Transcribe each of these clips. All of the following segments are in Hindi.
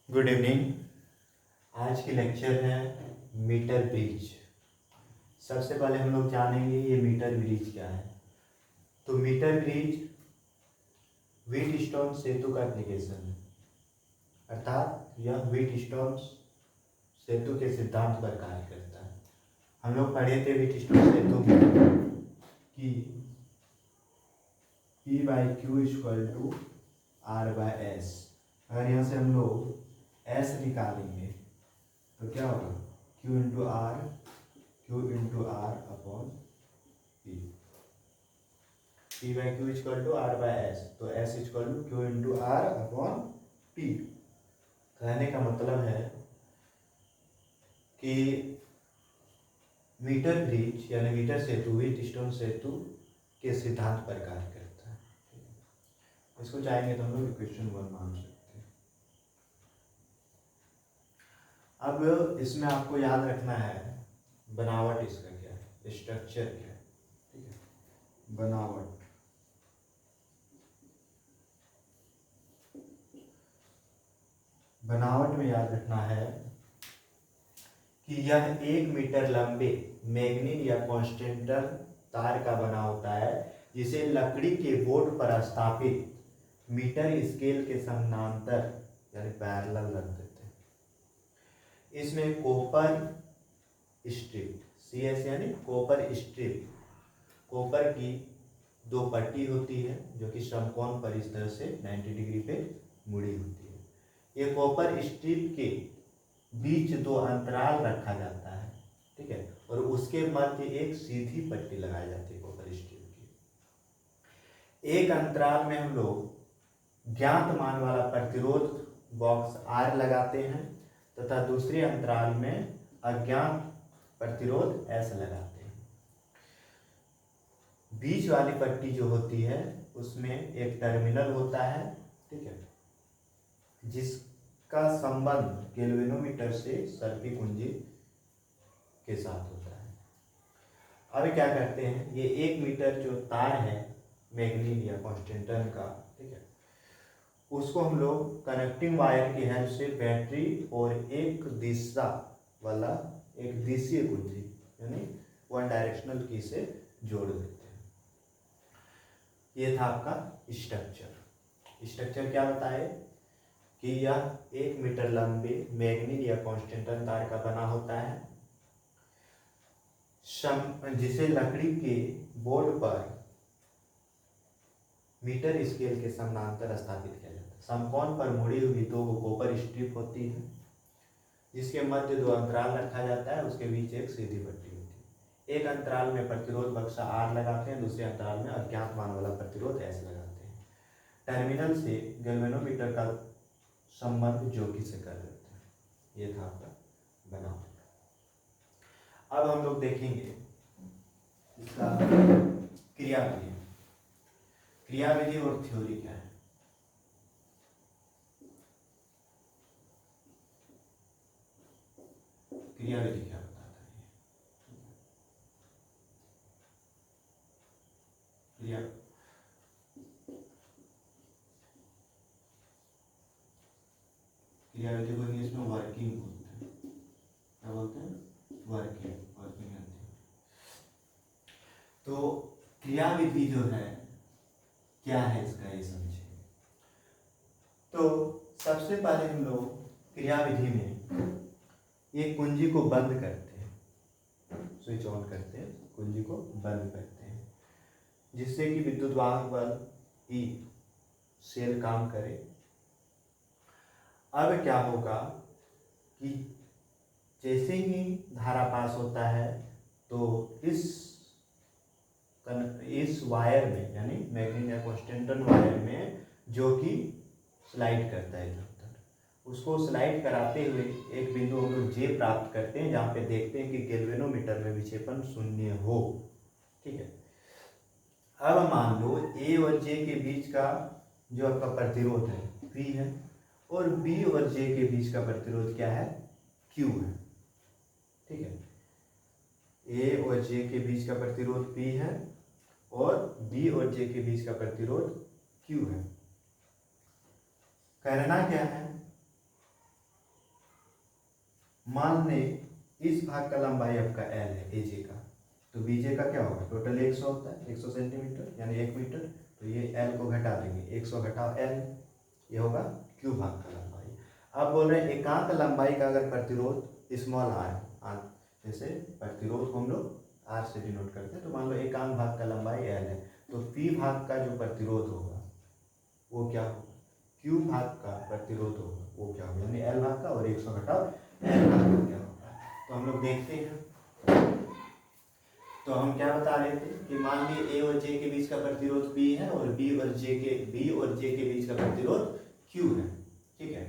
Good evening. आज की लेक्चर है मीटर ब्रिज। सबसे पहले हम लोग जानेंगे ये मीटर ब्रिज क्या है। तो मीटर ब्रिज व्हीटस्टोन सेतु का एप्लीकेशन है, अर्थात यह व्हीटस्टोन सेतु के सिद्धांत पर कार्य करता है। हम लोग पढ़े थे व्हीटस्टोन सेतु में कि P by Q equal to R by S. अगर यहाँ से हम लोग एस निकालेंगे तो क्या होगा, Q into R upon P. P by Q equal to R by S, तो S equal to Q into R upon P. कहने का मतलब है कि मीटर ब्रिज यानी मीटर सेतु व्हीटस्टोन सेतु के सिद्धांत पर कार्य करता है। इसको चाहेंगे तो हम लोग इक्वेशन 1 मान सकते हैं। अब इसमें आपको याद रखना है बनावट इसका क्या है, स्ट्रक्चर क्या है। ठीक है, बनावट में याद रखना है कि यह 1 मीटर लंबे मैग्नीन या कॉन्स्टेंटल तार का बना होता है, जिसे लकड़ी के बोर्ड पर स्थापित मीटर स्केल के समानांतर यानी पैरेलल रख देते हैं। इसमें कॉपर स्ट्रिप, CS यानी कॉपर स्ट्रिप, कॉपर की 2 पट्टी होती है जो कि समकोण पर इस तरह से 90 डिग्री पे मुड़ी होती है। ये कॉपर स्ट्रिप के बीच 2 अंतराल रखा जाता है, ठीक है, और उसके मध्य एक सीधी पट्टी लगाई जाती है कॉपर स्ट्रिप की। एक अंतराल में हम लोग ज्ञात मान वाला प्रतिरोध बॉक्स R लगाते हैं तथा दूसरे अंतराल में अज्ञात प्रतिरोध S लगाते हैं। बीच वाली पट्टी जो होती है उसमें एक टर्मिनल होता है, ठीक है, जिसका संबंध गैल्वेनोमीटर से सर्पी कुंजी के साथ होता है। अब क्या करते हैं, ये 1 मीटर जो तार है मैग्नीन या कॉन्स्टेंटन का, ठीक है, उसको हम लोग कनेक्टिंग वायर की हेल्प से बैटरी और एक दिशा वाला एक दिशीय कुंजी यानी 1 डायरेक्शनल की से जोड़ देते हैं। ये था आपका स्ट्रक्चर क्या बताए कि यह 1 मीटर लंबे मैग्नीन या कॉन्स्टेंटन तार का बना होता है, जिसे लकड़ी के बोर्ड पर मीटर स्केल के समानांतर स्थापित किया जाता है। समकोण पर मुड़ी हुई 2 कॉपर स्ट्रिप होती है, जिसके मध्य 2 अंतराल रखा जाता है, उसके बीच एक सीधी पट्टी होती है। एक अंतराल में प्रतिरोध बक्सा R लगाते हैं, दूसरे अंतराल में अज्ञात मान वाला प्रतिरोध S लगाते हैं। टर्मिनल से गैल्वेनोमीटर का संबंध ज्योति से कर देते हैं। ये था आपका बनावट। अब हम लोग देखेंगे इसका क्रियाविधि और थ्योरी क्या है। क्रियाविधि क्या बताता है ये क्रियाविधि को इंग्लिश में वर्किंग बोलते हैं। क्या बोलते हैं? वर्किंग। तो क्रियाविधि जो है क्या है इसका ये समझे। तो सबसे पहले हम लोग क्रियाविधि में एक कुंजी को बंद करते हैं, स्विच ऑन करते हैं, कुंजी को बंद करते हैं, जिससे कि विद्युत वाहक बल E सेल काम करे। अब क्या होगा कि जैसे ही धारा पास होता है तो इस वायर में यानी मैग्नीन या कॉन्स्टेंटन वायर में जो कि स्लाइड करता है इधर उधर, उसको स्लाइड कराते हुए एक बिंदु हम लोग J प्राप्त करते हैं, जहाँ पे देखते हैं कि गैल्वेनोमीटर में विक्षेपण 0 हो। ठीक है, अब मान लो A और J के बीच का जो आपका प्रतिरोध है P है, और B और J के बीच का प्रतिरोध क्या है, Q है। ठीक है, A और J के बीच का प्रतिरोध P है और B और J के बीच का प्रतिरोध Q है। करना क्या है मान ले इस भाग का लंबाई आपका एल है एजे का, तो बीजे का क्या होगा, टोटल 100 होता है, 100 सेंटीमीटर यानी 1 मीटर, तो ये एल को घटा देंगे, 100 घटाओ एल, ये होगा क्यू भाग का लंबाई। अब बोल रहे हैं एकांक लंबाई का अगर प्रतिरोध स्मॉल आर, जैसे प्रतिरोध को हम लोग आर से डिनोट करते हैं, तो मान लो एकांक भाग का लंबाई एल है, तो पी भाग का जो प्रतिरोध होगा वो क्या होगा, क्यू भाग का प्रतिरोध होगा वो क्या होगा, यानी एल भाग का, और 100 घटाओ एल भाग का क्या होगा। तो हम लोग देखते हैं, तो हम क्या बता रहे थे कि मान लीजिए ए और जे के बीच का प्रतिरोध पी है और बी और जे के बीच का प्रतिरोध क्यू है, ठीक है।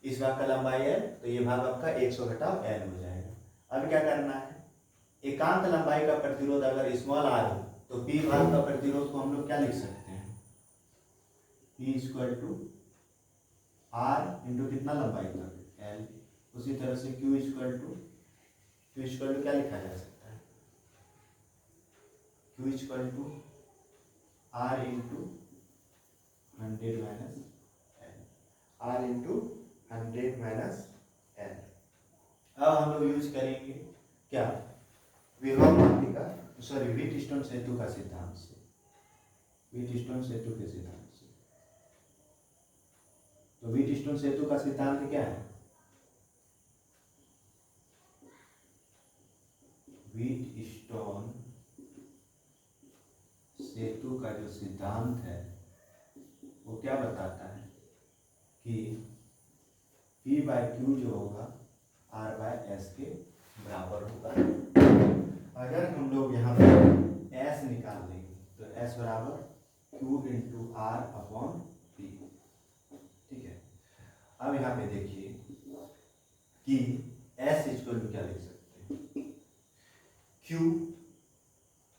इस भाग का लंबाई है, तो ये भाग आपका 100 घटाओ एल हो जाएगा। अब क्या करना है, एकांक लंबाई का प्रतिरोध अगर स्मॉल आर हो, तो पी भाग का प्रतिरोध को हम लोग क्या लिख सकते हैं, P equal to R into कितना लंबाई तक एल। उसी तरह से क्यू इक्वल टू क्या लिखा जा सकता है, Q equal to R into 100 minus L, R into 100 minus L. अब हम लोग यूज करेंगे क्या, विभव मापिका, सॉरी व्हीटस्टोन सेतु का सिद्धांत से, व्हीटस्टोन सेतु के सिद्धांत से। तो व्हीटस्टोन सेतु का सिद्धांत क्या है, व्हीटस्टोन सेतु का जो सिद्धांत है वो क्या बताता है कि P बाय क्यू जो होगा R बाय एस के बराबर होगा। अगर हम लोग यहाँ पर S निकाल देंगे तो S बराबर Q into R upon P, ठीक है। अब यहाँ पे देखिए कि S इक्वल टू क्या लिख सकते हैं, Q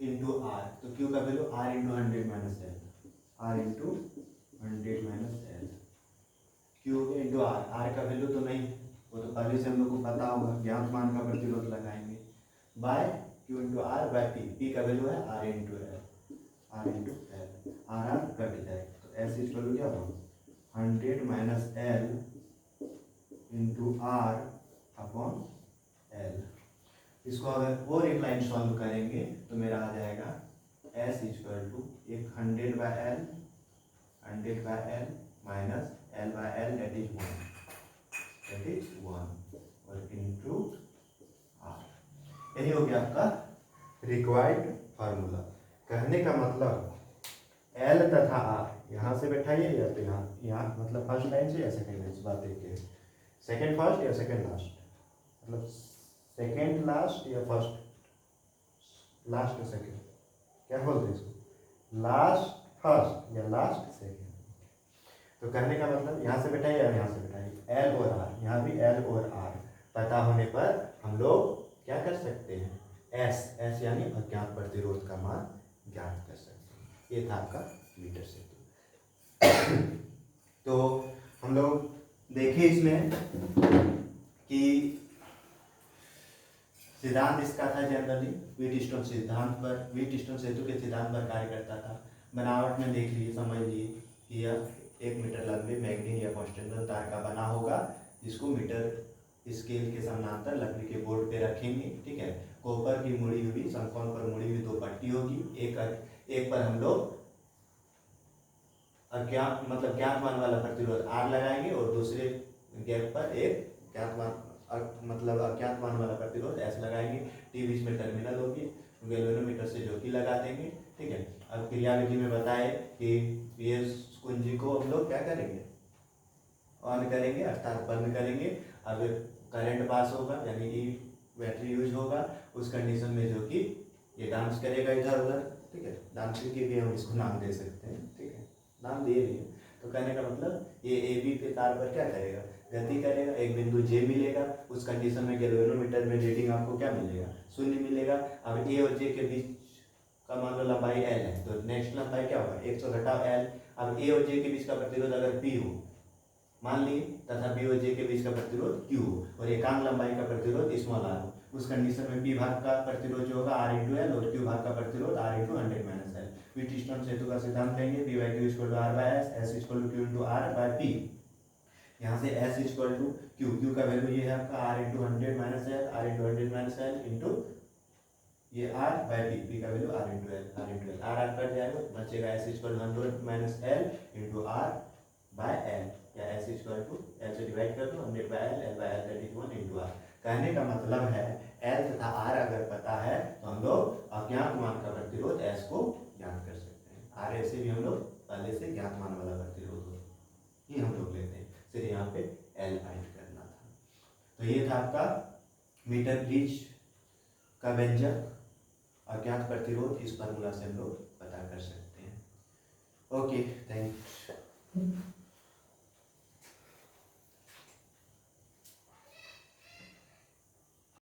इंटू आर, तो Q का value R into 100 minus L, R into 100 minus L, Q into R, R का वैल्यू तो नहीं, वो तो पहले से हम लोग को पता होगा, ज्ञात मान का प्रतिरोध लगाएंगे, by Q into R by P, P का वैल्यू है R into L, R into L, R cut जाएगा, तो S इक्वल टू क्या होगा 100 minus L into R upon L. इसको अगर और एक लाइन सॉल्व करेंगे तो मेरा आ जाएगा S इक्वल टू एक 100 by L minus L by L that is 1 और इंटू आर। यही हो गया आपका रिक्वायर्ड फार्मूला। कहने का मतलब एल तथा आर यहाँ से बैठाइए या तो यहाँ मतलब फर्स्ट लाइन से या सेकेंड लाइन से, बात देखिए सेकेंड फर्स्ट या सेकेंड लास्ट, मतलब सेकेंड लास्ट या फर्स्ट लास्ट सेकेंड, क्या बोलते हैं इसको, लास्ट फर्स्ट या लास्ट सेकेंड। तो कहने का मतलब यहाँ से बैठाइए या यहाँ से बैठाइए, एल और आर, यहाँ भी एल और आर पता होने पर हम लोग क्या कर सकते हैं, एस यानी अज्ञात प्रतिरोध का मान ज्ञात कर सकते हैं। ये था आपका मीटर सेतु। तो हम लोग देखें इसमें कि सिद्धांत इसका था जनरली व्हीटस्टोन सिद्धांत पर, व्हीटस्टोन सेतु के सिद्धांत पर कार्य करता था। बनावट में देख लीजिए, समझ लीजिए कि यह 1 मीटर लंबे मैग्नीन या कॉन्स्टेंट तार का बना होगा, जिसको मीटर स्केल के समानांतर लकड़ी के बोर्ड पे रखेंगे, ठीक है। कॉपर की मुड़ी हुई, समकोण पर मुड़ी हुई 2 पट्टी होगी, एक पर हम लोग अज्ञात मतलब ज्ञात मान वाला प्रतिरोध R लगाएंगे और दूसरे गैप पर एक ज्ञात मान मतलब अज्ञात मान वाला प्रतिरोध S लगाएंगे। टी बीच में टर्मिनल होगी, गैल्वेनोमीटर से ज्योति लगा देंगे, ठीक है। अब क्रियाविधि में बताए कि ये कुंजी को हम लोग क्या करेंगे, ऑन करेंगे अर्थात बंद करेंगे। अब करंट पास होगा यानी ई बैटरी यूज होगा, उस कंडीशन में जो कि ये डांस करेगा इधर उधर, ठीक है। डांसिंग के भी हम इसको नाम दे सकते हैं, ठीक है, नाम दे रही है। तो कहने का मतलब ये ए बी पे तार पर क्या करेगा, गति करेगा, एक बिंदु जे मिलेगा, उस कंडीशन में गैल्वेनोमीटर में रीडिंग आपको क्या मिलेगा, 0 मिलेगा। अब ए और जे के बीच का मान लो लंबाई एल है, तो नेक्स्ट लंबाई क्या होगा 100 घटाओ एल। अब ए और जे के बीच का प्रतिरोध अगर पी हो मान ली, तथा बी और जे के बीच का प्रतिरोध क्यू हो और एकांक लंबाई का प्रतिरोध स्मॉल आर हो, उस कंडीशन में पी भाग का प्रतिरोध जो होगा आर इंटू एल और क्यू भाग का प्रतिरोध R into 100 minus L. Wheatstone सेतु का सिद्धांत लेंगे, P by Q equal to R by S, S equal to Q into R by P. यहाँ से S equal to Q, Q का वैल्यू ये है आपका R into 100 minus L, R into 100 minus L into ये R बाई पी, पी का value R into L, R into L, R cut जाएगा, बचेगा S equal 100 minus L into R by L, या S इक्वल टू एल से डिवाइड कर दो 100 by L, L by L that is 1 into R. कहने का मतलब है एल तथा आर अगर पता है तो हम लोग अज्ञात मान का प्रतिरोध एस को ज्ञात कर सकते हैं। आर ऐसे भी हम लोग पहले से ज्ञात मान वाला प्रतिरोध हो ये हम लोग लेते हैं, सिर्फ यहाँ पे एल फाइंड करना था। तो ये था आपका मीटर ब्रिज का व्यंजक, अज्ञात प्रतिरोध, इस फार्मूला से हम लोग पता कर सकते हैं। Okay, thank you.